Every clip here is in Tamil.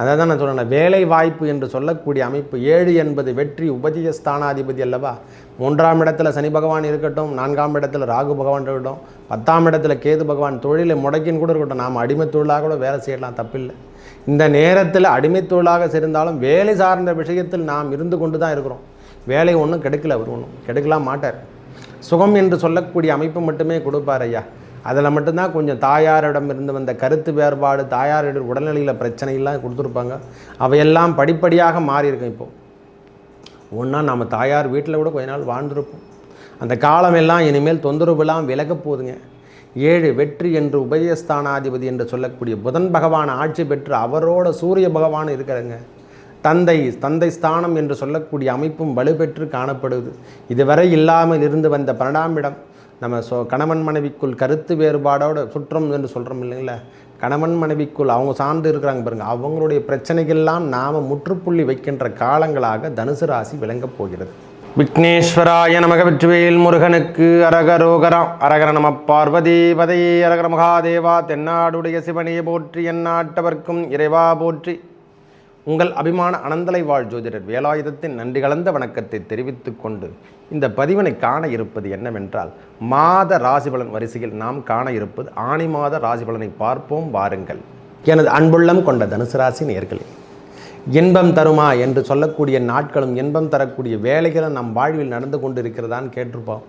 அதை தான் நான் சொல்கிறேன். வேலை வாய்ப்பு என்று சொல்லக்கூடிய அமைப்பு 7 என்பது வெற்றி உபஜய ஸ்தானாதிபதி அல்லவா. 3ஆம் இடத்துல சனி பகவான் இருக்கட்டும், 4ஆம் இடத்துல ராகு பகவான் இருக்கட்டும், 10ஆம் இடத்துல கேது பகவான், தொழிலை முடக்கின்னு கூட இருக்கட்டும், நாம் அடிமை தொழிலாக கூட வேலை செய்யலாம், தப்பில்லை. இந்த நேரத்தில் அடிமை தொழிலாக இருந்தாலும் வேலை சார்ந்த விஷயத்தில் நாம் இருந்து கொண்டு தான் இருக்கிறோம். வேலை ஒன்றும் கெடுக்கல, அவர் ஒன்றும் கெடுக்கலாம் மாட்டார். சுகம் என்று சொல்லக்கூடிய அமைப்பு மட்டுமே கொடுப்பார் ஐயா. அதில் மட்டும்தான் கொஞ்சம் தாயாரிடம் இருந்து வந்த கருத்து வேறுபாடு, தாயாரிடம் உடல்நிலையில் பிரச்சனைலாம் கொடுத்துருப்பாங்க. அவையெல்லாம் படிப்படியாக மாறியிருக்கும். இப்போது ஒன்றா நம்ம தாயார் வீட்டில் கூட கொஞ்ச நாள் வாழ்ந்துருப்போம். அந்த காலமெல்லாம் இனிமேல் தொந்தரவுலாம் விலக போகுதுங்க. 7 வெற்றி என்று உபயஸ்தானாதிபதி என்று சொல்லக்கூடிய புதன் பகவான் ஆட்சி பெற்று அவரோட சூரிய பகவான் இருக்கிறாங்க. தந்தை ஸ்தானம் என்று சொல்லக்கூடிய அமைப்பும் வலுப்பெற்று காணப்படுது. இதுவரை இல்லாமல் இருந்து வந்த 12ஆம் இடம் நம்ம கணவன் மனைவிக்குள் கருத்து வேறுபாடோட சுற்றம் என்று சொல்கிறோம் இல்லைங்களா. கணவன் மனைவிக்குள் அவங்க சார்ந்து இருக்கிறாங்க பாருங்கள், அவங்களுடைய பிரச்சனைகள்லாம் நாம் முற்றுப்புள்ளி வைக்கின்ற காலங்களாக தனுசு ராசி விளங்கப் போகிறது. விக்னேஸ்வராய நமக. வெற்றிவேல் முருகனுக்கு அரகரோகரா. அரகர நம பார்வதி பதையே. அரகர மகாதேவா. தென்னாடுடைய சிவனையை போற்றி, எந்நாட்டவர்க்கும் இறைவா போற்றி. உங்கள் அபிமான அனந்தலை வாழ் ஜோதிடர் வேலாயுதத்தின் நன்றி கலந்த வணக்கத்தை தெரிவித்துக் கொண்டு இந்த பதிவினை காண இருப்பது என்னவென்றால், மாத ராசிபலன் வரிசையில் நாம் காண இருப்பது ஆணி மாத ராசிபலனை பார்ப்போம் வாருங்கள். எனது அன்புள்ளம் கொண்ட தனுசு ராசி நேயர்களே, இன்பம் தருமா என்று சொல்லக்கூடிய நாட்களும் இன்பம் தரக்கூடிய வேலைகளும் நம் வாழ்வில் நடந்து கொண்டு இருக்கிறதான்னு கேட்டிருப்போம்.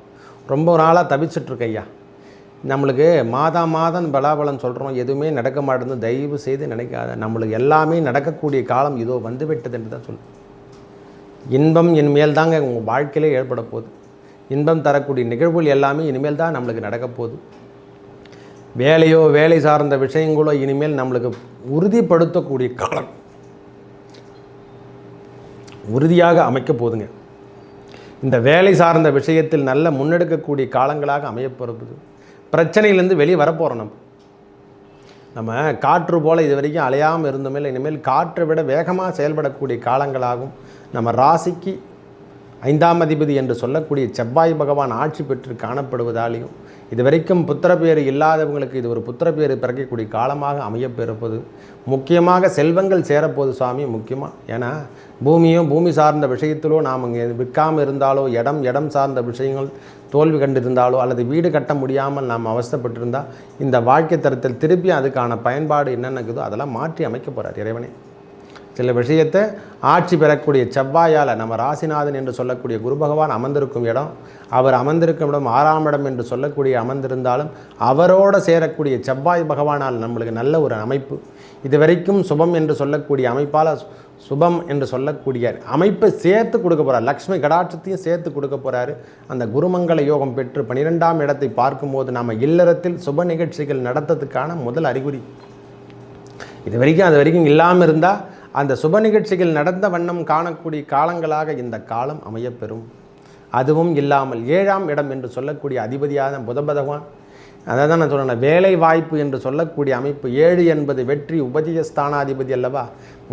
ரொம்ப நாளாக தவிச்சிட்ருக்கையா. நம்மளுக்கு மாதம் பலாபலம் சொல்கிறோம், எதுவுமே நடக்க மாட்டேன்னு தயவு செய்து நினைக்காத. நம்மளுக்கு எல்லாமே நடக்கக்கூடிய காலம் இதோ வந்துவிட்டது என்று தான் சொல்லுவோம். இன்பம் இனிமேல் தாங்க உங்கள் வாழ்க்கையிலே ஏற்பட போகுது. இன்பம் தரக்கூடிய நிகழ்வுகள் எல்லாமே இனிமேல் தான் நம்மளுக்கு நடக்க போகுது. வேலையோ வேலை சார்ந்த விஷயங்களோ இனிமேல் நம்மளுக்கு உறுதிப்படுத்தக்கூடிய காலம் உறுதியாக அமைக்க போதுங்க. இந்த வேலை சார்ந்த விஷயத்தில் நல்ல முன்னெடுக்கக்கூடிய காலங்களாக அமையப்போகிறது. பிரச்சனையிலேருந்து வெளியே வரப்போகிறோம். நம்ம காற்று போல் இது வரைக்கும் அலையாமல் இருந்தோமே, இனிமேல் காற்றை விட வேகமாக செயல்படக்கூடிய காலங்களாகும். நம்ம ராசிக்கு 5ஆம் அதிபதி என்று சொல்லக்கூடிய செவ்வாய் பகவான் ஆட்சி பெற்று காணப்படுவதாலையும் இது வரைக்கும் புத்திரப்பேறு இல்லாதவங்களுக்கு இது ஒரு புத்திரப்பேறு பிறக்கக்கூடிய காலமாக அமையப்பெறுப்பது. முக்கியமாக செல்வங்கள் சேரப்போகுது சுவாமி. முக்கியமாக ஏன்னா பூமி சார்ந்த விஷயத்திலோ நாம் இங்கே விற்காமல் இருந்தாலோ, இடம் சார்ந்த விஷயங்கள் தோல்வி கண்டிருந்தாலோ, அல்லது வீடு கட்ட முடியாமல் நாம் அவஸ்தைப்பட்டிருந்தால் இந்த வாழ்க்கை தரத்தில் திருப்பி அதுக்கான பயன்பாடு என்னென்னக்குதோ அதெல்லாம் மாற்றி அமைக்க போகிறார் இறைவனே. சில விஷயத்தை ஆட்சி பெறக்கூடிய செவ்வாயால் நம்ம ராசிநாதன் என்று சொல்லக்கூடிய குரு பகவான் அமர்ந்திருக்கும் இடம், அவர் அமர்ந்திருக்கும் இடம் 6ஆம் இடம் என்று சொல்லக்கூடிய அமர்ந்திருந்தாலும் அவரோடு சேரக்கூடிய செவ்வாய் பகவானால் நம்மளுக்கு நல்ல ஒரு அமைப்பு. இது வரைக்கும் சுபம் என்று சொல்லக்கூடிய அமைப்பால் சுபம் என்று சொல்லக்கூடிய அமைப்பை சேர்த்து கொடுக்க போகிறார். லக்ஷ்மி கடாட்சத்தையும் சேர்த்து கொடுக்க போகிறாரு. அந்த குருமங்கள யோகம் பெற்று 12ஆம் இடத்தை பார்க்கும்போது நம்ம இல்லறத்தில் சுப நிகழ்ச்சிகள் நடத்துறதுக்கான முதல் அறிகுறி. அது வரைக்கும் இல்லாமல் இருந்தால் அந்த சுப நிகழ்ச்சிகள் நடந்த வண்ணம் காணக்கூடிய காலங்களாக இந்த காலம் அமையப்பெறும். அதுவும் இல்லாமல் 7ஆம் இடம் என்று சொல்லக்கூடிய அதிபதியான புத பகவான், அதை தான் நான் சொல்கிறேன். வேலை வாய்ப்பு என்று சொல்லக்கூடிய அமைப்பு 7 என்பது வெற்றி உபஜய ஸ்தானாதிபதி அல்லவா.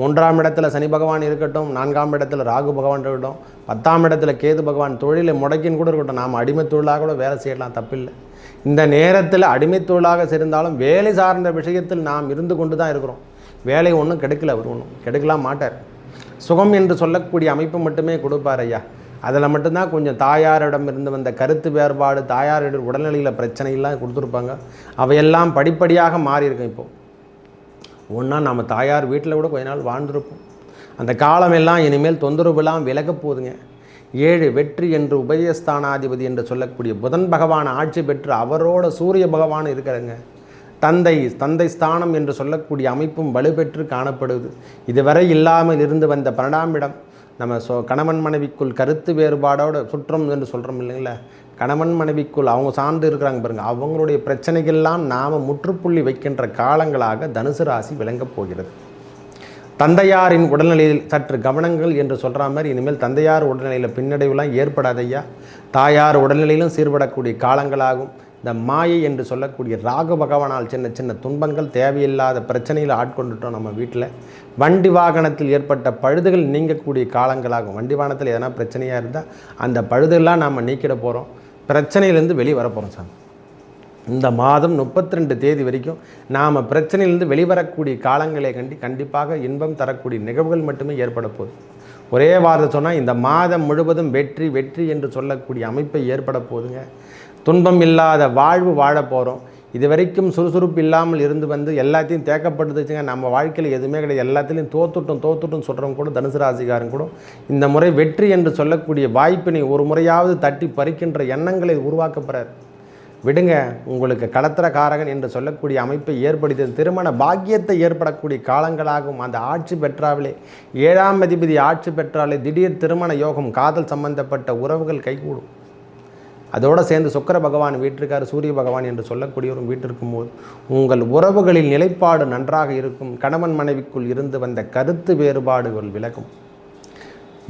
3ஆம் இடத்துல சனி பகவான் இருக்கட்டும், 4ஆம் இடத்துல ராகு பகவான் இருக்கட்டும், 10ஆம் இடத்துல கேது பகவான், தொழிலை முடக்கின்னு கூட இருக்கட்டும், நாம் அடிமை தொழிலாக கூட வேலை செய்யலாம், தப்பில்லை. இந்த நேரத்தில் அடிமை தொழிலாக இருந்தாலும் வேலை சார்ந்த விஷயத்தில் நாம் இருந்து கொண்டு தான் இருக்கிறோம். வேலை ஒன்றும் கெடுக்கல, அவர் ஒன்றும் கெடுக்கலாம் மாட்டார். சுகம் என்று சொல்லக்கூடிய அமைப்பு மட்டுமே கொடுப்பார் ஐயா. அதில் மட்டும்தான் கொஞ்சம் தாயாரிடம் இருந்து வந்த கருத்து வேறுபாடு, தாயாரிடம் உடல்நிலையில் பிரச்சனைலாம் கொடுத்துருப்பாங்க. அவையெல்லாம் படிப்படியாக மாறியிருக்கும். இப்போது ஒன்றா நம்ம தாயார் வீட்டில் கூட கொஞ்ச நாள் வாழ்ந்துருப்போம். அந்த காலமெல்லாம் இனிமேல் தொந்தரவுலாம் விலக போகுதுங்க. 7 வெற்றி என்று உபயஸ்தானாதிபதி என்று சொல்லக்கூடிய புதன் பகவான் ஆட்சி பெற்று அவரோட சூரிய பகவான் இருக்கிறாங்க. தந்தை ஸ்தானம் என்று சொல்லக்கூடிய அமைப்பும் வலுப்பெற்று காணப்படுது. இதுவரை இல்லாமல் இருந்து வந்த 12ஆம் இடம் நம்ம கணவன் மனைவிக்குள் கருத்து வேறுபாடோட சுற்றம் என்று சொல்கிறோம் இல்லைங்களா. கணவன் மனைவிக்குள் அவங்க சார்ந்து இருக்கிறாங்க பாருங்கள், அவங்களுடைய பிரச்சனைகள்லாம் நாம் முற்றுப்புள்ளி வைக்கின்ற காலங்களாக தனுசு ராசி விளங்கப் போகிறது. தந்தையாரின் உடல்நிலையில் சற்று கவனங்கள் என்று சொல்கிற மாதிரி இனிமேல் தந்தையார் உடல்நிலையில் பின்னடைவுலாம் ஏற்படாதையா. தாயார் உடல்நிலையிலும் சீர்படக்கூடிய காலங்களாகும். இந்த மாயை என்று சொல்லக்கூடிய ராகு பகவானால் சின்ன துன்பங்கள், தேவையில்லாத பிரச்சனையில் ஆட்கொண்டுட்டோம். நம்ம வீட்டில் வண்டி வாகனத்தில் ஏற்பட்ட பழுதுகள் நீங்கக்கூடிய காலங்களாகும். வண்டி வாகனத்தில் எதனா பிரச்சனையாக இருந்தால் அந்த பழுதுகள்லாம் நாம் நீக்கிட போகிறோம். பிரச்சனையிலேருந்து வெளியே வர போகிறோம் சார். இந்த மாதம் 32 தேதி வரைக்கும் நாம் பிரச்சனையிலிருந்து வெளிவரக்கூடிய காலங்களை கண்டிப்பாக இன்பம் தரக்கூடிய நிகழ்வுகள் மட்டுமே ஏற்பட போகுது. ஒரே வார்த்தை சொன்னால் இந்த மாதம் முழுவதும் வெற்றி வெற்றி என்று சொல்லக்கூடிய அமைப்பை ஏற்பட போகுதுங்க. துன்பம் இல்லாத வாழ்வு வாழ போகிறோம். இது வரைக்கும் சுறுசுறுப்பு இல்லாமல் இருந்து வந்து எல்லாத்தையும் தேக்கப்பட்டுச்சுங்க. நம்ம வாழ்க்கையில் எதுவுமே கிடையாது, எல்லாத்துலேயும் தோத்துட்டும் சொல்கிறவங்க கூட தனுசு ராசிக்காரங்க கூட இந்த முறை வெற்றி என்று சொல்லக்கூடிய வாய்ப்பினை ஒரு முறையாவது தட்டி பறிக்கின்ற எண்ணங்களை உருவாக்கப்படுறார். விடுங்க, உங்களுக்கு களத்திர காரகன் என்று சொல்லக்கூடிய அமைப்பை ஏற்படுத்தி திருமண பாக்கியத்தை ஏற்படக்கூடிய காலங்களாகும். அந்த ஆட்சி பெற்றாலே 7ஆம் அதிபதி ஆட்சி பெற்றாலே திடீர் திருமண யோகம், காதல் சம்பந்தப்பட்ட உறவுகள் கைகூடும். அதோடு சேர்ந்து சுக்கிர பகவான் வீட்டிற்கார், சூரிய பகவான் என்று சொல்லக்கூடியவரும் வீட்டிற்கும் போது உங்கள் உறவுகளில் நிலைப்பாடு நன்றாக இருக்கும். கணவன் மனைவிக்குள் இருந்து வந்த கருத்து வேறுபாடுகள் விலகும்.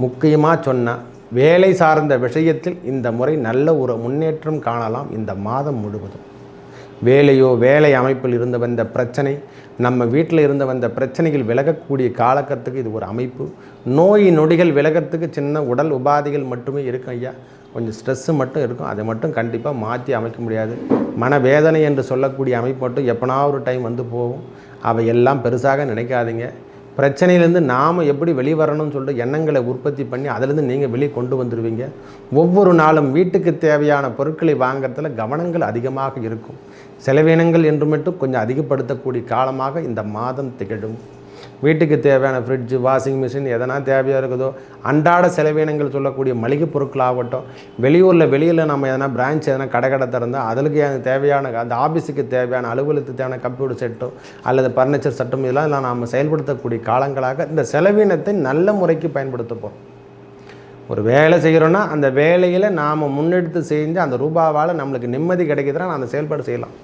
முக்கியமாக சொன்னால் வேலை சார்ந்த விஷயத்தில் இந்த முறை நல்ல ஒரு முன்னேற்றம் காணலாம். இந்த மாதம் முழுவதும் வேலை அமைப்பில் இருந்து வந்த பிரச்சனை, நம்ம வீட்டில் இருந்து வந்த பிரச்சனைகள் விலகக்கூடிய காலகட்டத்துக்கு இது ஒரு அமைப்பு. நோய் நொடிகள் விலகத்துக்கு சின்ன உடல் உபாதைகள் மட்டுமே இருக்கும் ஐயா, கொஞ்சம் ஸ்ட்ரெஸ்ஸு மட்டும் இருக்கும். அதை மட்டும் கண்டிப்பாக மாற்றி அமைக்க முடியாது. மனவேதனை என்று சொல்லக்கூடிய அமைப்பு மட்டும் எப்போனா ஒரு டைம் வந்து போகும். அவை எல்லாம் பெருசாக நினைக்காதீங்க. பிரச்சனையிலேருந்து நாம் எப்படி வெளிவரணும்னு சொல்லிட்டு எண்ணங்களை உற்பத்தி பண்ணி அதிலேருந்து நீங்கள் வெளியே கொண்டு வந்துடுவீங்க. ஒவ்வொரு நாளும் வீட்டுக்கு தேவையான பொருட்களை வாங்கிறதுல கவனங்கள் அதிகமாக இருக்கும். செலவினங்கள் என்று மட்டும் கொஞ்சம் அதிகப்படுத்தக்கூடிய காலமாக இந்த மாதம் திகழும். வீட்டுக்கு தேவையான ஃப்ரிட்ஜு, வாஷிங் மிஷின் எதனா தேவையாக இருக்குதோ, அன்றாட செலவினங்கள் சொல்லக்கூடிய மளிகை பொருட்கள் ஆகட்டும், வெளியில் நம்ம எதனா பிரான்ச் எதனா கடை திறந்தால் அதுக்கு தேவையான அந்த ஆஃபீஸுக்கு தேவையான அலுவலகத்துக்கு தேவையான கம்ப்யூட்டர் செட்டோ அல்லது ஃபர்னிச்சர் சட்டம் இதெல்லாம் நாம் செயல்படுத்தக்கூடிய காலங்களாக இந்த செலவினத்தை நல்ல முறைக்கு பயன்படுத்த போகிறோம். ஒரு வேலை செய்கிறோன்னா அந்த வேலையில் நாம் முன்னெடுத்து செஞ்சு அந்த ரூபாவால் நம்மளுக்கு நிம்மதி கிடைக்குதுன்னா அந்த செயல்பாடு செய்யலாம்.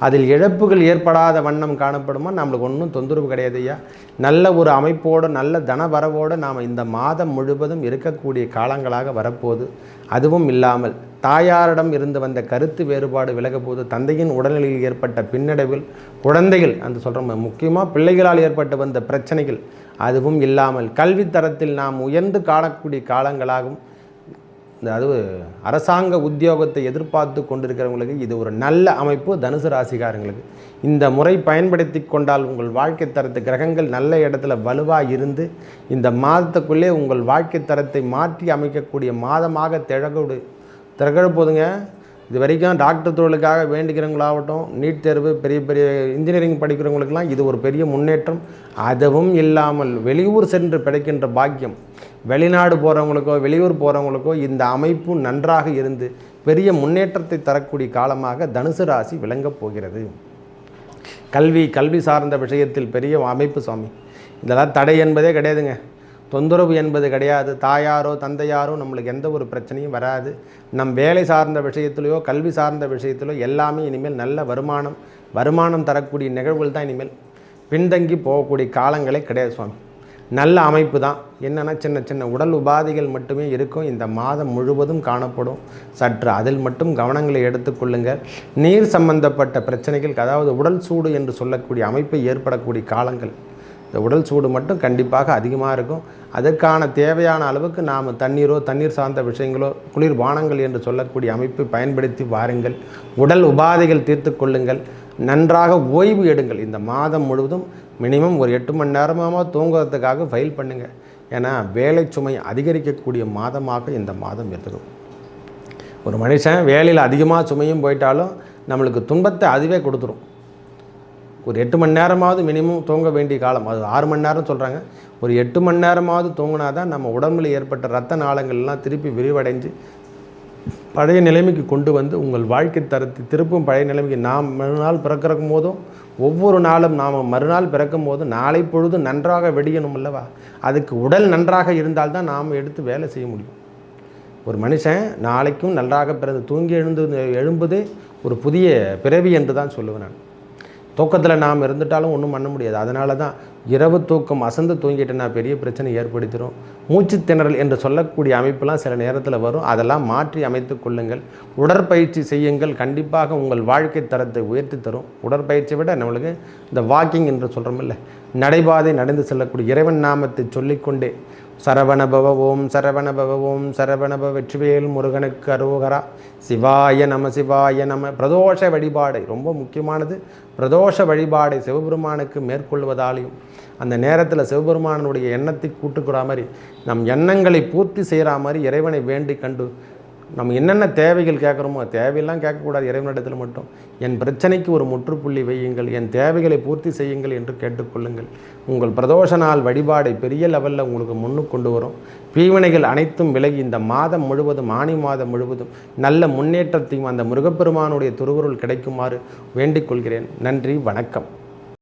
அதில் இழப்புகள் ஏற்படாத வண்ணம் காணப்படுமா, நம்மளுக்கு ஒன்றும் தொந்தரவு கிடையாது ஐயா. நல்ல ஒரு அமைப்போடு நல்ல தன வரவோடு நாம் இந்த மாதம் முழுவதும் இருக்கக்கூடிய காலங்களாக வரப்போகுது. அதுவும் இல்லாமல் தாயாரிடம் இருந்து வந்த கருத்து வேறுபாடு விலக போது, தந்தையின் உடல்நிலையில் ஏற்பட்ட பின்னடைவில், குழந்தைகள் அந்த சொல்கிறோம் முக்கியமாக பிள்ளைகளால் ஏற்பட்டு வந்த பிரச்சனைகள், அதுவும் இல்லாமல் கல்வித்தரத்தில் நாம் உயர்ந்து காணக்கூடிய காலங்களாகும். அது அரசாங்க உத்தியோகத்தை எதிர்பார்த்து கொண்டிருக்கிறவங்களுக்கு இது ஒரு நல்ல அமைப்பு. தனுசு ராசிக்காரங்களுக்கு இந்த முறை பயன்படுத்தி கொண்டால் உங்கள் வாழ்க்கை தரத்து கிரகங்கள் நல்ல இடத்துல வலுவாக இருந்து இந்த மாதத்துக்குள்ளே உங்கள் வாழ்க்கை தரத்தை மாற்றி அமைக்கக்கூடிய மாதமாக திகழ போதுங்க. இது வரைக்கும் டாக்டர் தொழிலுக்காக வேண்டிக்கிறவங்களாகட்டும், நீட் தேர்வு, பெரிய பெரிய இன்ஜினியரிங் படிக்கிறவங்களுக்கெல்லாம் இது ஒரு பெரிய முன்னேற்றம். அதுவும் இல்லாமல் வெளியூர் சென்று கிடைக்கின்ற பாக்கியம், வெளிநாடு போகிறவங்களுக்கோ வெளியூர் போகிறவங்களுக்கோ இந்த அமைப்பு நன்றாக இருந்து பெரிய முன்னேற்றத்தை தரக்கூடிய காலமாக தனுசு ராசி விளங்கப் போகிறது. கல்வி சார்ந்த விஷயத்தில் பெரிய அமைப்பு சுவாமி. இதெல்லாம் தடை என்பதே கிடையாதுங்க, தொந்தரவு என்பது கிடையாது. தாயாரோ தந்தையாரோ நம்மளுக்கு எந்த ஒரு பிரச்சனையும் வராது. நம் வேலை சார்ந்த விஷயத்திலையோ கல்வி சார்ந்த விஷயத்திலோ எல்லாமே இனிமேல் நல்ல வருமானம் தரக்கூடிய நிகழ்வுகள் தான். இனிமேல் பின்தங்கி போகக்கூடிய காலங்களே கிடையாது சுவாமி. நல்ல அமைப்பு தான். என்னென்னா சின்ன சின்ன உடல் உபாதைகள் மட்டுமே இருக்கும். இந்த மாதம் முழுவதும் காணப்படும். சற்று அதில் மட்டும் கவனங்களை எடுத்துக்கொள்ளுங்கள். நீர் சம்பந்தப்பட்ட பிரச்சனைகள், அதாவது உடல் சூடு என்று சொல்லக்கூடிய அமைப்பு ஏற்படக்கூடிய காலங்கள், இந்த உடல் சூடு மட்டும் கண்டிப்பாக அதிகமாக இருக்கும். அதற்கான தேவையான அளவுக்கு நாம் தண்ணீர் சார்ந்த விஷயங்களோ குளிர்பானங்கள் என்று சொல்லக்கூடிய அமைப்பை பயன்படுத்தி வாருங்கள். உடல் உபாதைகள் தீர்த்து கொள்ளுங்கள். நன்றாக ஓய்வு எடுங்கள். இந்த மாதம் முழுவதும் மினிமம் ஒரு 8 மணி நேரமாக தூங்குறதுக்காக ஃபைல் பண்ணுங்கள். ஏன்னா வேலை சுமை அதிகரிக்கக்கூடிய மாதமாக இந்த மாதம் இருக்கும். ஒரு மனுஷன் வேலையில் அதிகமாக சுமையும் போயிட்டாலும் நம்மளுக்கு துன்பத்தை அதுவே கொடுத்துரும். ஒரு 8 மணி நேரமாவது மினிமம் தூங்க வேண்டிய காலம், அது 6 மணி நேரம் சொல்கிறாங்க. ஒரு 8 மணி நேரமாவது தூங்கினா தான் நம்ம உடம்பில் ஏற்பட்ட இரத்த நாளங்கள்லாம் திருப்பி விரிவடைஞ்சு பழைய நிலைமைக்கு கொண்டு வந்து உங்கள் வாழ்க்கை தரத்தை திருப்பும் பழைய நிலைமைக்கு. நாம் மறுநாள் பிறக்கும் போதும் ஒவ்வொரு நாளும் நாம் மறுநாள் பிறக்கும் போதும் நாளை பொழுது நன்றாக வெடியணும் அல்லவா? அதுக்கு உடல் நன்றாக இருந்தால்தான் நாம் எடுத்து வேலை செய்ய முடியும். ஒரு மனுஷன் நாளைக்கும் நன்றாக பிறந்து தூங்கி எழும்புதே ஒரு புதிய பிறவி என்று தான் சொல்லுவேன் நான். தூக்கத்தில் நாம் இருந்துட்டாலும் ஒன்றும் பண்ண முடியாது. அதனால தான் இரவு தூக்கம் அசந்து தூங்கிட்டேன்னா பெரிய பிரச்சனை ஏற்படுத்திடும். மூச்சு திணறல் என்று சொல்லக்கூடிய அமைப்பெல்லாம் சில நேரத்தில் வரும். அதெல்லாம் மாற்றி அமைத்து கொள்ளுங்கள். உடற்பயிற்சி செய்யுங்கள். கண்டிப்பாக உங்கள் வாழ்க்கை தரத்தை உயர்த்தி தரும். உடற்பயிற்சியை விட நம்மளுக்கு இந்த வாக்கிங் என்று சொல்கிறோமில்ல, நடைபாதை நடந்து செல்லக்கூடிய இறைவன் நாமத்தை சொல்லிக்கொண்டே சரவணபவ ஓம் சரவணபவ ஓம் சரவணபவ வெற்றிவேல் முருகனுக்கு அரோகரா, சிவாய நம சிவாய நம. பிரதோஷ வழிபாடை ரொம்ப முக்கியமானது. பிரதோஷ வழிபாடை சிவபெருமானுக்கு மேற்கொள்வதாலையும் அந்த நேரத்தில் சிவபெருமானுடைய எண்ணத்தை கூட்டுக்கிற மாதிரி நம் எண்ணங்களை பூர்த்தி செய்கிற மாதிரி இறைவனை வேண்டி கண்டு நம்ம என்னென்ன தேவைகள் கேட்குறோமோ தேவையெல்லாம் கேட்கக்கூடாது. இறைவனிடத்தில் மட்டும் என் பிரச்சனைக்கு ஒரு முற்றுப்புள்ளி வையுங்கள், என் தேவைகளை பூர்த்தி செய்யுங்கள் என்று கேட்டுக்கொள்ளுங்கள். உங்கள் பிரதோஷ நாள் வழிபாடை பெரிய லெவலில் உங்களுக்கு முன்னுக்கு கொண்டு வரும். தீவினைகள் அனைத்தும் விலகி இந்த மாதம் முழுவதும், ஆணி மாதம் முழுவதும் நல்ல முன்னேற்றத்தையும் அந்த முருகப்பெருமானுடைய திருவருள் கிடைக்குமாறு வேண்டிக் கொள்கிறேன். நன்றி, வணக்கம்.